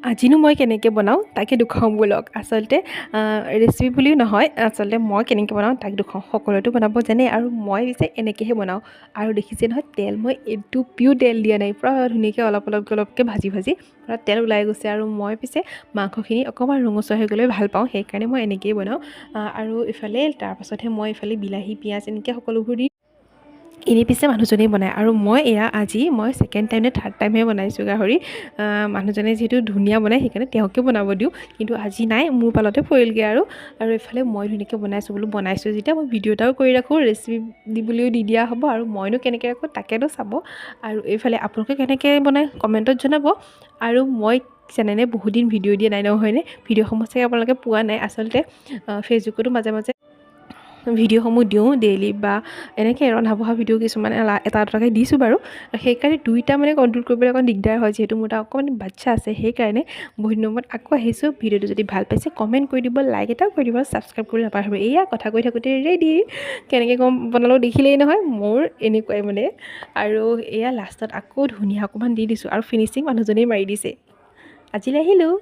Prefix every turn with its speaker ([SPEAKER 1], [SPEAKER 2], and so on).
[SPEAKER 1] আজিনো মই কেনেকৈ বনাওঁ তাকে দেখুৱাওঁ ব'লক। আচলতে ৰেচিপি বুলিও নহয়, আচলতে মই কেনেকৈ বনাওঁ তাক দেখুৱাওঁ। সকলোৱেতো বনাব জানে আৰু মই পিছে এনেকৈহে বনাওঁ। আৰু দেখিছে নহয়, তেল মই এটোপিও তেল দিয়া নাই, পূৰা ধুনীয়াকৈ অলপ অলপকৈ ভাজি পূৰা তেল ওলাই গৈছে। আৰু মই পিছে মাংসখিনি অকণমান ৰঙচুৱা হৈ গ'লে ভাল পাওঁ, সেইকাৰণে মই এনেকৈয়ে বনাওঁ। আৰু ইফালে তাৰপাছতহে মই বিলাহী পিঁয়াজ এনেকৈ সকলোবোৰ দি এনেই পিছে মানুহজনেই বনায়। আৰু মই আজি ছেকেণ্ড টাইম নে থাৰ্ড টাইমহে বনাইছোঁ গাহৰি। মানুহজনে যিহেতু ধুনীয়া বনায় সেইকাৰণে তেওঁকে বনাব দিওঁ, কিন্তু আজি নাই, মোৰ পালতে পৰিলগৈ। আৰু এইফালে মই ধুনীয়াকৈ বনাইছোঁ যেতিয়া মই ভিডিঅ' এটাও কৰি ৰাখোঁ, ৰেচিপি বুলিও দি দিয়া হ'ব। আৰু মইনো কেনেকৈ ৰাখোঁ তাকেতো চাব। আৰু এইফালে আপোনালোকে কেনেকৈ বনায় কমেণ্টত জনাব। আৰু মই চেনেলে বহুত দিন ভিডিঅ' দিয়া নাই নহয়নে, ভিডিঅ'সমূহ চাগে আপোনালোকে পোৱা নাই। আচলতে ফেচবুকতো মাজে মাজে ভিডিঅ'সমূহ দিওঁ ডেইলি, বা এনেকৈ ৰন্ধা বঢ়া ভিডিঅ' কিছুমান এটা দুটাকৈ দিছোঁ বাৰু। সেইকাৰণে দুইটা কণ্ট্ৰল কৰিবলৈ অকণ দিগদাৰ হয়, যিহেতু মোৰ এটা অকণমান বাচ্ছা আছে। সেইকাৰণে বহুত দিনৰ মূৰত আকৌ আহিছোঁ। ভিডিঅ'টো যদি ভাল পাইছে কমেণ্ট কৰি দিব, লাইক এটাও কৰি দিব, ছাবস্ক্ৰাইব কৰি নাপাহৰিব। এয়া কথা কৈ থাকোঁতে ৰেডি। কেনেকৈ বনালেও দেখিলেই নহয়, মোৰ এনেকুৱাই আৰু এয়া লাষ্টত আকৌ ধনিয়া অকণমান দি দিছোঁ, আৰু ফিনিচিং মানুহজনেই মাৰি দিছে। আজিলৈ আহিলোঁ।